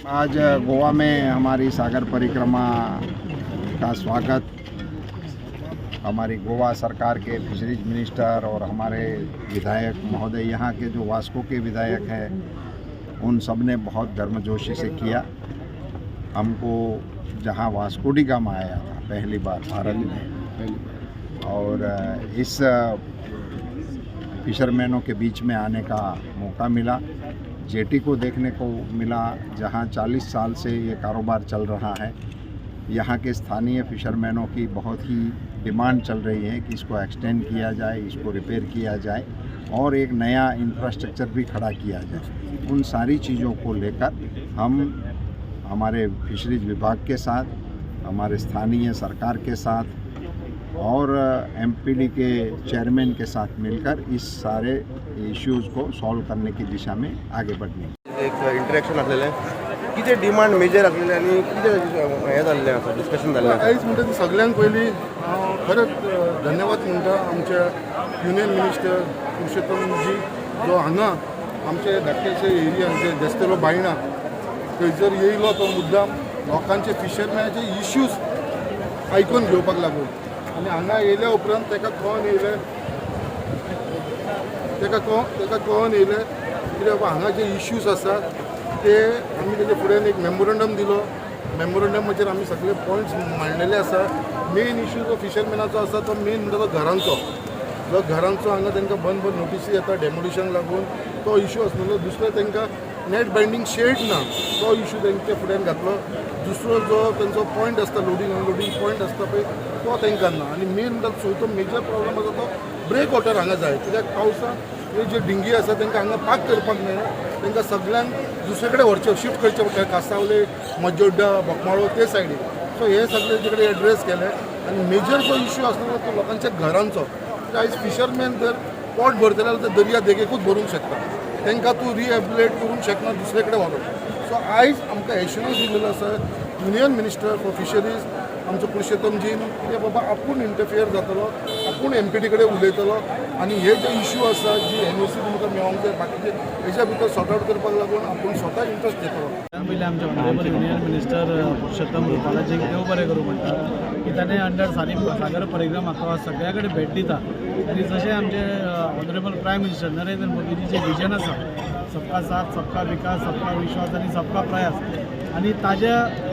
आज गोवा में हमारी सागर परिक्रमा का स्वागत हमारी गोवा सरकार के फिशरीज मिनिस्टर और हमारे विधायक महोदय यहाँ के जो वास्को के विधायक हैं उन सब ने बहुत गर्मजोशी से किया। हमको जहाँ वास्को डी गामा आया था पहली बार भारत में, और इस फिशरमैनों के बीच में आने का मौका मिला, जेटी को देखने को मिला जहाँ 40 साल से ये कारोबार चल रहा है। यहाँ के स्थानीय फिशरमैनों की बहुत ही डिमांड चल रही है कि इसको एक्सटेंड किया जाए, इसको रिपेयर किया जाए और एक नया इंफ्रास्ट्रक्चर भी खड़ा किया जाए। उन सारी चीज़ों को लेकर हम हमारे फिशरीज विभाग के साथ, हमारे स्थानीय सरकार के साथ और एमपीडी के चेयरमैन के साथ मिलकर इस सारे इश्यूज़ को सॉल्व करने की दिशा में आगे बढ़ने एक इंटरेक्शन आसलेलें कितें डिमांड मेजर आसलेलें आनी कितें हें जाल्लें आसा, डिस्कशन जाल्लें आसा? आयज म्हणटा ती सगळ्यांक पयलीं खरेंच धन्यवाद म्हणटा आमच्या युनियन मिनिस्टर पुरुषोत्तमजी जो हांगा आमचे धाकटेशे एरियान जे देस्तेलो बायणा थंयसर येयलो तो मुद्दाम लोकांचे फिशरमॅनाचे इश्यूज आयकून घेवपाक लागून, आनी हांगा येयल्या उपरांत ताका कळोन येयलें कित्याक बाबा हांगा जे इश्यूज आसात ते आमी तेजे फुडें एक मेमोरंडम दिलो। मेमोरंडमाचेर आमी सगळे पॉयंट्स मांडलेले आसा। मेन इश्यू जो फिशरमॅनाचो आसा तो मेन म्हणटा तो घरांचो, जो घरांचो हांगा तांकां बंद नोटीसी येता डेमोलिशन लागून, तो इश्यू आसलेलो। दुसरो तांकां नेट बायंडींग शेड ना, तो इश्यू तांच्या फुड्यान घातलो। दुसरो जो तांचो पॉयंट आसता लोडिंग अनलोडिंग पॉयंट आसता पळय तो तांकां ना, आनी मेन म्हणटा चवथो मेजर प्रॉब्लम आसा तो ब्रेक वॉटर हांगा जाय, कित्याक पावसांत हे जे डिंगी आसा तांकां हांगा पार्क करपाक मेळना, तांकां सगळ्यांक दुसरे कडेन व्हरचें शिफ्ट करचें पडटा, कासावले मजोड्डा बोकमाळो ते सायडीक। सो हे सगळे तेजे कडेन एड्रेस केले आनी मेजर जो इश्यू आसलो तो लोकांच्या घरांचो। आयज फिशरमॅन जर पोट भरतले जाल्यार ते दर्या देगेकूच भरूंक शकता, तांकां तूं रिहॅबिलिटेट करूंक शकना दुसरे कडेन व्हरून। सो आयज आमकां एश्युरन्स दिलेलो आसा युनियन मिनिस्टर फॉर फिशरीज आमचो पुरुषोत्तमजीन की बाबा आपूण इंटरफियर जातलो, आपूण एमपीडी कडेन उलयतलो आनी हे जे इश्यू आसा जी एनओसी तुमकां मेळोंक जाय बाकीचे हेच्या भितर सॉर्ट आउट करपाक लागून आपूण स्वता इंट्रस्ट घेतलो। पयलीं आमचे ऑनरेबल युनियन मिनिस्टर पुरुषोत्तम रुपालाजीक देव बरें करूं म्हणटा की ताणें अंडर सागर परिक्रमा सगळ्या कडेन भेट दिता आनी जशें आमचे honourable prime minister Narendra Modi ji जे विजन आसा सबका साथ सबका विकास सबका विश्वास आनी सबका प्रयास आनी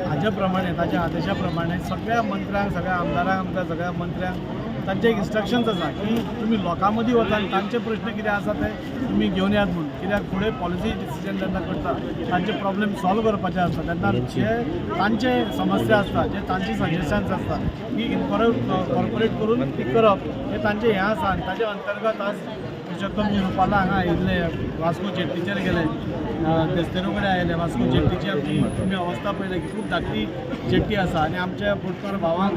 हाज्या प्रमाणे ताज्या आदेशा प्रमाणे सगळ्या मंत्र्यांक, सगळ्या आमदारांक, आमकां सगळ्या मंत्र्यांक तांचे एक इन्स्ट्रक्शन्स आसा की तुमी लोकां मदीं वता आनी तांचे प्रश्न कितें आसा ते तुमी घेवन येयात म्हणून, कित्याक फुडें पॉलिसी डिसिजन जेन्ना करता तांचे प्रॉब्लेम सॉल्व करपाचे आसता तेन्ना जे तांचे समस्या आसता, जे तांचे सजेशन्स आसता की इनकॉर्पोरेट करून ती करप हे तांचे हें आसा आनी ताजे अंतर्गत आज पुरुषोत्तमजी रुपाला हांगा आयिल्ले, वास्को जेट्टीचेर गेले, देस्तेरो कडेन आयले। वास्को जेट्टीची आमची तुमी अवस्था पळयली की खूब धाकटी जेट्टी आसा आनी आमच्या फुटकार भावांक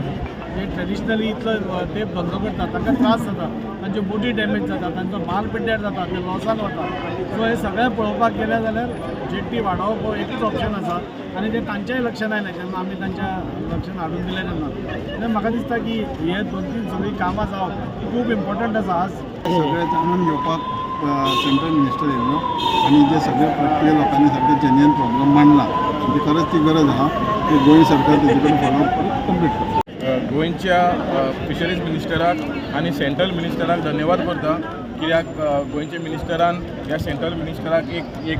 जे ट्रेडिशनली इतलो ते धंदो करता तांकां त्रास जाता, तांच्यो बोटी डॅमेज जाता, तांचो माल पिड्ड्यार जाता, ते लॉसान वता। सो हे सगळें पळोवपाक गेले जाल्यार जेट्टी वाडोवप हो एकूच ऑप्शन आसा आनी ते तांच्याय लक्षांत आयलें जेन्ना आमी तांच्या लक्षांत हाडून दिलें तेन्ना म्हाका दिसता की हे 2-3 सगळीं कामां जावप खूब इम्पॉर्टंट आसा। आज सगळे जाणून घेवपाक सेंट्रल मिनिस्टर येयल्लो आनी जे सगळे प्रक्रिया लोकांनी सगळे जेन्युइन प्रॉब्लम मांडला म्हणजे खरंच ती गरज आहा की गोंय सरकार तेजे कडेन फॉलो अप करून कंप्लीट करता। गोंयच्या फिशरीज मिनिस्टराक आनी सेंट्रल मिनिस्टराक धन्यवाद करता, कित्याक गोंयच्या मिनिस्टरान ह्या सेंट्रल मिनिस्टराक एक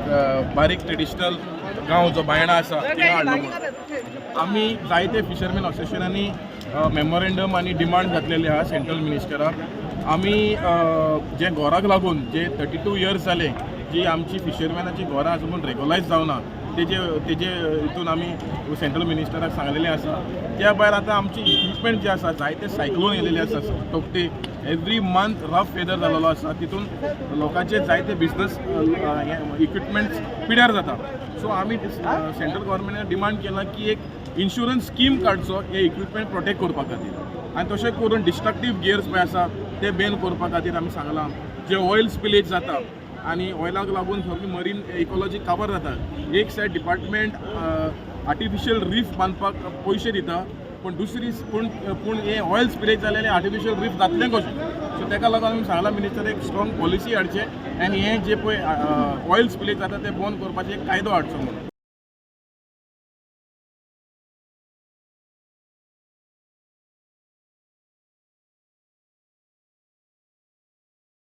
बारीक ट्रेडिशनल गांव जो बायणा आसा थिंगा हाडलो। आमी जायते फिशरमॅन असोसिएशनांनी मेमोरंडम आनी डिमांड घातलेली आहा सेंट्रल मिनिस्टराक। आमी जे घराक लागून जे 32 इयर्स जाले जी आमची फिशरमॅनाची घरां अजून रेग्युलायज जावना तेजे हितून आमी सेंट्रल मिनिस्टराक सांगलेलें आसा। त्या भायर आतां आमची इक्विपमेंट जे आसा जायते सायक्लोन येयलेले आसा तोकटे एवरी मंथ रफ वेदर जालेलो आसा, तितून लोकांचे जायते बिजनस इक्विपमेंट्स पिड्यार जाता। सो आमी सेंट्रल गव्हर्मेंटान डिमांड केला की एक इन्शुरन्स स्कीम काडचो हे इक्विपमेंट प्रोटेक्ट करपा खातीर आनी तशें करून डिस्ट्रक्टीव गियर्स पळय आसा ते बेन करपा खातीर आमी सांगलां। जे ऑयल स्पिलेज जाता आनी ऑयलाक लागून सगळी मरीन इकॉलॉजी काबार जाता, एक सायड डिपार्टमेंट आर्टिफिशियल रीफ बांदपाक पयशे दिता पण पूण हे ऑयल स्पिलेज जालेले आर्टिफिशियल रीफ जातलें कशें? सो ताका लागून आमी सांगलां मिनिस्टर एक स्ट्रॉंग पॉलिसी हाडचे आनी हे जे पळय ऑयल स्पिलेज जाता ते बंद करपाचें एक कायदो हाडचो म्हणून।